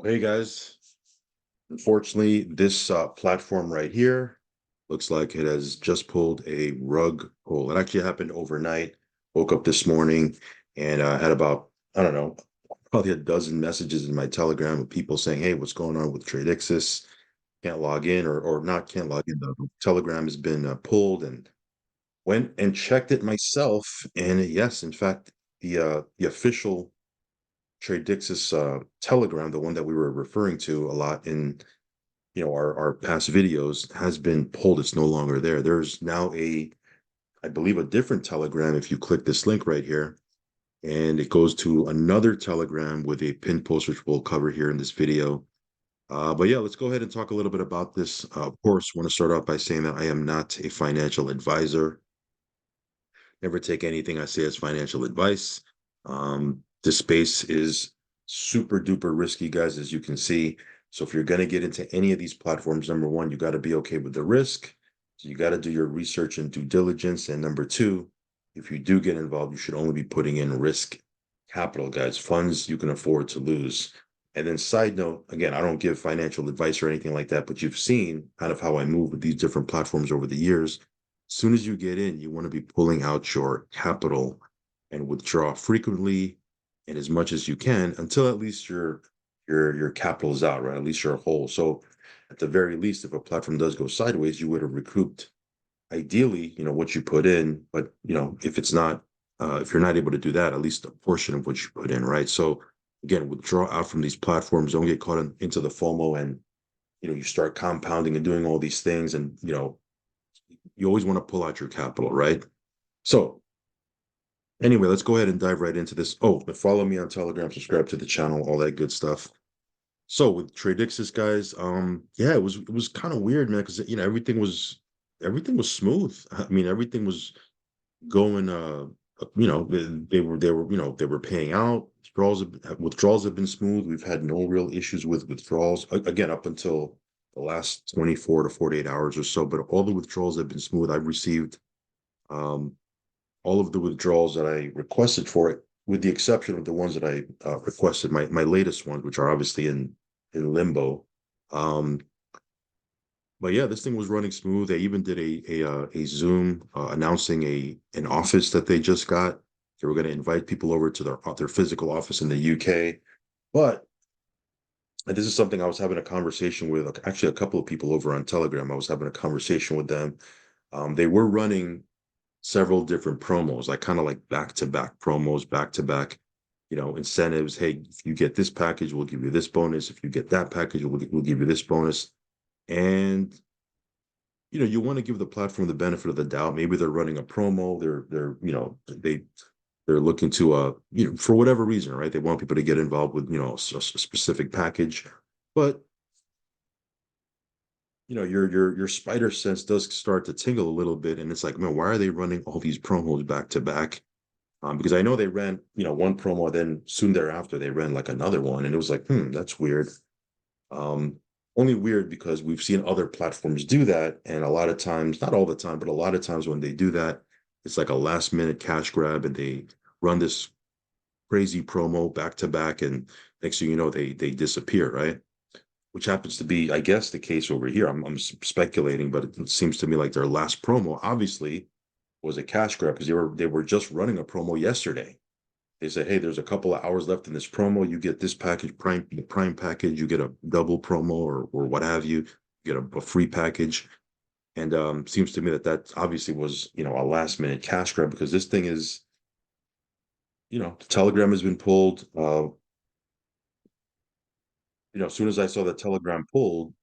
Hey guys, unfortunately, this platform right here looks like it has just pulled a rug pull. It actually happened overnight. Woke up this morning and had about, I don't know, probably a dozen messages in my Telegram of people saying, "Hey, what's going on with Tradexis? Can't log in, or not can't log in. The Telegram has been pulled." And went and checked it myself, and yes, in fact, the official Tradexis Telegram, the one that we were referring to a lot in our past videos, has been pulled. It's no longer there. There's now I believe, a different Telegram if you click this link right here, and it goes to another Telegram with a pin post, which we'll cover here in this video. But yeah, let's go ahead and talk a little bit about this. Of course, want to start off by saying that I am not a financial advisor. Never take anything I say as financial advice. This space is super duper risky, guys, as you can see. So if you're going to get into any of these platforms, number one, you got to be okay with the risk. So you got to do your research and due diligence. And number two, if you do get involved, you should only be putting in risk capital, guys, funds you can afford to lose. And then side note, again, I don't give financial advice or anything like that, but you've seen kind of how I move with these different platforms over the years. As soon as you get in, you want to be pulling out your capital and withdraw frequently and as much as you can until at least your capital is out, right? At least you're whole. So at the very least, if a platform does go sideways, you would have recouped ideally, what you put in. But if it's not, if you're not able to do that, at least a portion of what you put in, right? So again, withdraw out from these platforms. Don't get caught into the FOMO and you start compounding and doing all these things, and you always want to pull out your capital, right? So anyway, let's go ahead and dive right into this. Oh, but follow me on Telegram, subscribe to the channel, all that good stuff. So with Tradexis, guys, yeah, it was kind of weird, man, because everything was smooth. I mean, everything was going. They were paying out. Withdrawals have been smooth. We've had no real issues with withdrawals again up until the last 24 to 48 hours or so. But all the withdrawals have been smooth. I've received um, all of the withdrawals that I requested for it, with the exception of the ones that I requested, my latest ones, which are obviously in limbo. Um, but yeah, this thing was running smooth. They even did a Zoom announcing an office that they just got. They were going to invite people over to their physical office in the UK. But and this is something I was having a conversation with, actually, a couple of people over on Telegram. I was having a conversation with them. They were running several different promos, like kind of like back-to-back promos, back-to-back, incentives. Hey, if you get this package, we'll give you this bonus. If you get that package, we'll give you this bonus. And you want to give the platform the benefit of the doubt. Maybe they're running a promo. They're looking to for whatever reason, right? They want people to get involved with a specific package, but your spider sense does start to tingle a little bit, and it's like, man, why are they running all these promos back to back? Because I know they ran, one promo, then soon thereafter they ran like another one, and it was like, that's weird. Um, Only weird because we've seen other platforms do that, and a lot of times, not all the time, but a lot of times when they do that, it's like a last minute cash grab, and they run this crazy promo back to back, and next thing you know, they disappear, right? Which happens to be, I guess, the case over here. I'm speculating, but it seems to me like their last promo obviously was a cash grab because they were just running a promo yesterday. They said, hey, there's a couple of hours left in this promo. You get this package, the prime package, you get a double promo or what have you, you get a free package. And seems to me that obviously was, a last minute cash grab, because this thing is, the Telegram has been pulled. As soon as I saw the Telegram pulled,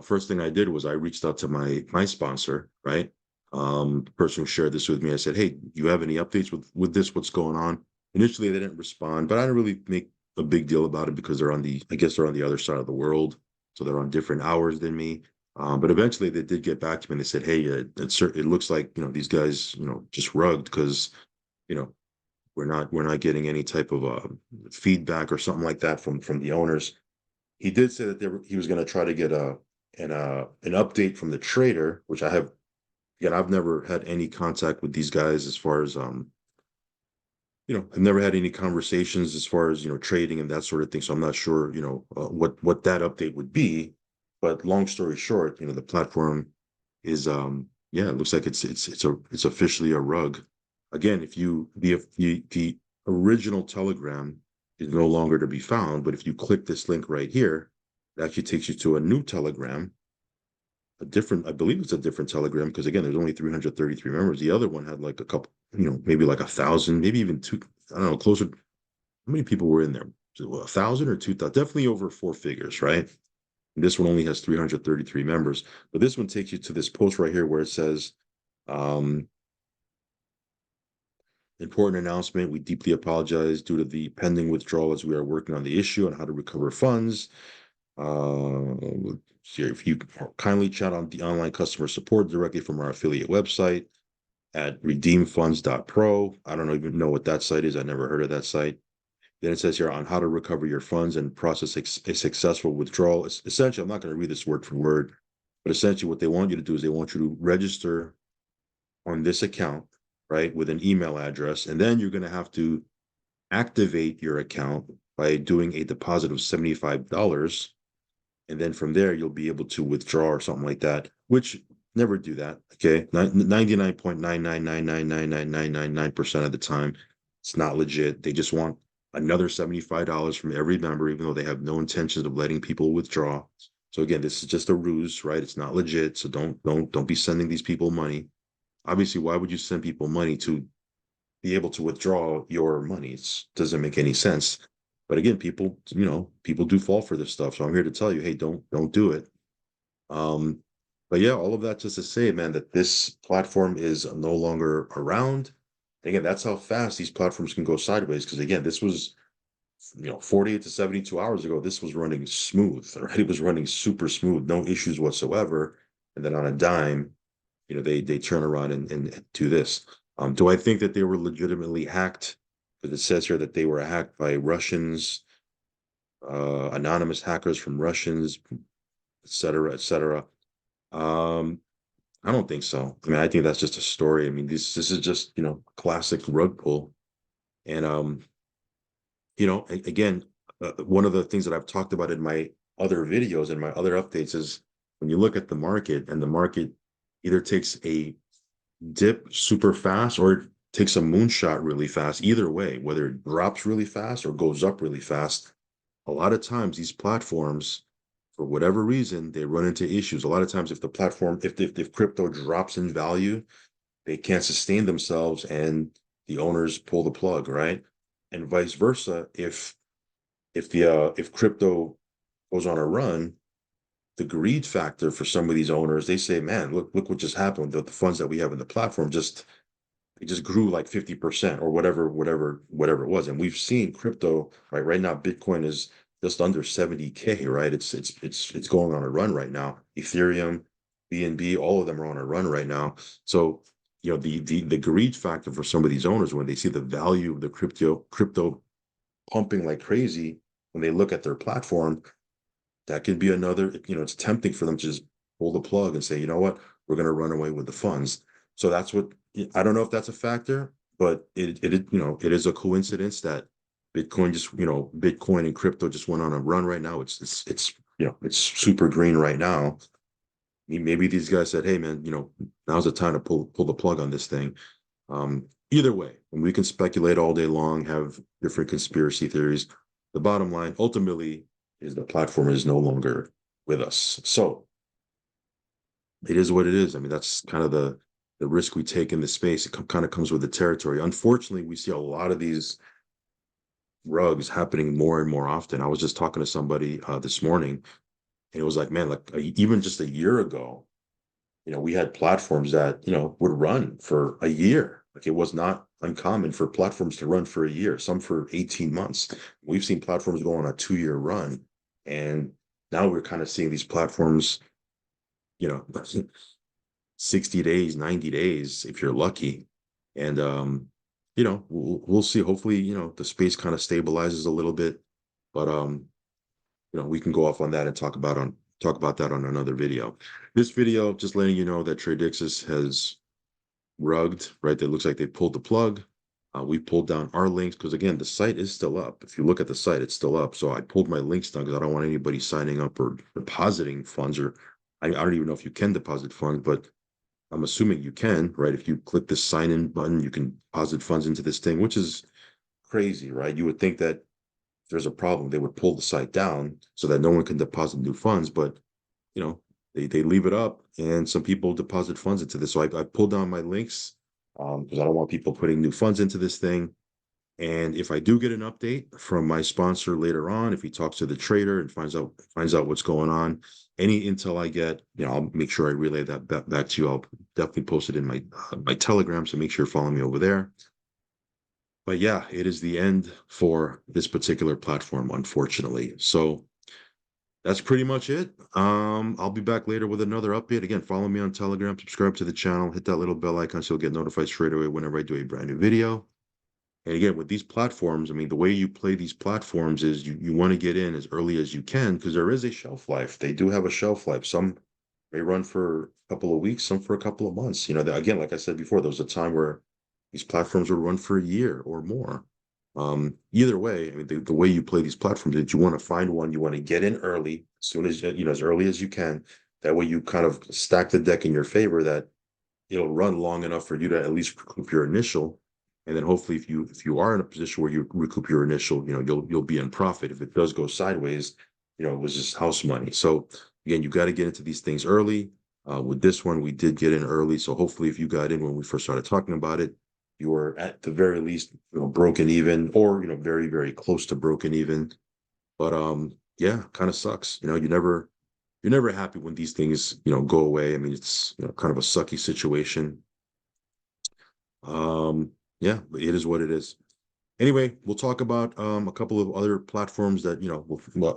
first thing I did was I reached out to my sponsor, right? The person who shared this with me. I said, "Hey, do you have any updates with this? What's going on?" Initially, they didn't respond, but I didn't really make a big deal about it because I guess they're on the other side of the world, so they're on different hours than me. But eventually, they did get back to me and they said, "Hey, it looks like these guys just rugged because you know we're not getting any type of feedback or something like that from the owners." He did say that he was going to try to get an update from the trader, which I have. Again, I've never had any contact with these guys as far as I've never had any conversations as far as, trading and that sort of thing. So I'm not sure, what that update would be. But long story short, the platform is, yeah, it looks like it's officially a rug. Again, if the original Telegram is no longer to be found, but if you click this link right here, it actually takes you to a new Telegram, I believe it's a different Telegram, because again, there's only 333 members. The other one had like a couple, maybe like 1,000, maybe even two, I don't know, closer. How many people were in there? 1,000 or 2,000? Definitely over four figures, right? And this one only has 333 members. But this one takes you to this post right here where it says, um, important announcement. We deeply apologize due to the pending withdrawal as we are working on the issue on how to recover funds. If you kindly chat on the online customer support directly from our affiliate website at redeemfunds.pro. I don't even know what that site is. I never heard of that site. Then it says here on how to recover your funds and process a successful withdrawal. Essentially, I'm not going to read this word for word, but essentially what they want you to do is they want you to register on this account, right, with an email address, and then you're going to have to activate your account by doing a deposit of $75. And then from there, you'll be able to withdraw or something like that, which never do that. Okay. 99.999999999% of the time, it's not legit. They just want another $75 from every member, even though they have no intentions of letting people withdraw. So again, this is just a ruse, right? It's not legit. So don't be sending these people money. Obviously, why would you send people money to be able to withdraw your money? It doesn't make any sense. But again, people do fall for this stuff. So I'm here to tell you, hey, don't do it. Um, but yeah, all of that just to say, man, that this platform is no longer around. Again, that's how fast these platforms can go sideways. Because again, this was, 48 to 72 hours ago, this was running smooth, right? It was running super smooth, no issues whatsoever. And then on a dime, they turn around and do this. Do I think that they were legitimately hacked? Because it says here that they were hacked by Russians, anonymous hackers from Russians, et cetera, et cetera. Um, I don't think so. I mean, I think that's just a story. I mean, this is just, classic rug pull. And again, one of the things that I've talked about in my other videos and my other updates is when you look at the market, and the market either takes a dip super fast or it takes a moonshot really fast. Either way, whether it drops really fast or goes up really fast, a lot of times these platforms, for whatever reason, they run into issues. A lot of times, if the platform, if crypto drops in value, they can't sustain themselves and the owners pull the plug, right? And vice versa. If crypto goes on a run, the greed factor for some of these owners, they say, man, look what just happened. The funds that we have in the platform it just grew like 50% or whatever it was. And we've seen crypto, right now, Bitcoin is just under 70K, right? It's going on a run right now. Ethereum, BNB, all of them are on a run right now. So, the greed factor for some of these owners, when they see the value of the crypto pumping like crazy, when they look at their platform, that could be another, it's tempting for them to just pull the plug and say, you know what, we're going to run away with the funds. So that's what, I don't know if that's a factor, but it is a coincidence that Bitcoin and crypto just went on a run right now. It's super green right now. Maybe these guys said, hey man, now's the time to pull the plug on this thing. Either way, and we can speculate all day long, have different conspiracy theories. The bottom line, ultimately, is the platform is no longer with us. So it is what it is. I mean, that's kind of the risk we take in the space. It kind of comes with the territory. Unfortunately, we see a lot of these rugs happening more and more often. I was just talking to somebody this morning, and it was like, man, like even just a year ago, we had platforms that, would run for a year. Like it was not uncommon for platforms to run for a year, some for 18 months. We've seen platforms go on a 2-year run. And now we're kind of seeing these platforms, you know, 60 days, 90 days, if you're lucky. And, we'll see. Hopefully, the space kind of stabilizes a little bit, but, we can go off on that and talk about that on another video. This video, just letting you know that Tradixis has rugged, right? That looks like they pulled the plug. We pulled down our links because again, the site is still up. If you look at the site, it's still up. So I pulled my links down because I don't want anybody signing up or depositing funds, or I don't even know if you can deposit funds, but I'm assuming you can, right? If you click the sign in button, you can deposit funds into this thing, which is crazy, right? You would think that if there's a problem, they would pull the site down so that no one can deposit new funds, but you know, they leave it up and some people deposit funds into this. So I pulled down my links because I don't want people putting new funds into this thing. And if I do get an update from my sponsor later on, if he talks to the trader and finds out what's going on, any intel I get, I'll make sure I relay that back to you. I'll definitely post it in my Telegram, so make sure you follow me over there. But yeah, it is the end for this particular platform, unfortunately. So that's pretty much it. I'll be back later with another update. Again, follow me on Telegram, subscribe to the channel, hit that little bell icon so you'll get notified straight away whenever I do a brand new video. And again, with these platforms, I mean, the way you play these platforms is you want to get in as early as you can because there is a shelf life. They do have a shelf life. Some may run for a couple of weeks, some for a couple of months. Again, like I said before, there was a time where these platforms would run for a year or more. Either way, I mean, the way you play these platforms is you want to find one, you want to get in early, as soon as as early as you can. That way, you kind of stack the deck in your favor that it'll run long enough for you to at least recoup your initial, and then hopefully if you are in a position where you recoup your initial, you'll be in profit. If it does go sideways, it was just house money. So again, you got to get into these things early. With this one, we did get in early, so hopefully if you got in when we first started talking about it, you were at the very least broken even, or very very close to broken even. But yeah, kind of sucks. You're never happy when these things go away. I mean, it's kind of a sucky situation. Yeah, but it is what it is. Anyway, we'll talk about a couple of other platforms that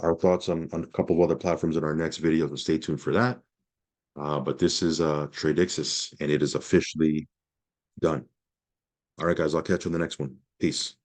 our thoughts on a couple of other platforms in our next video, so stay tuned for that. But this is Tradixis, and it is officially done. All right, guys, I'll catch you on the next one. Peace.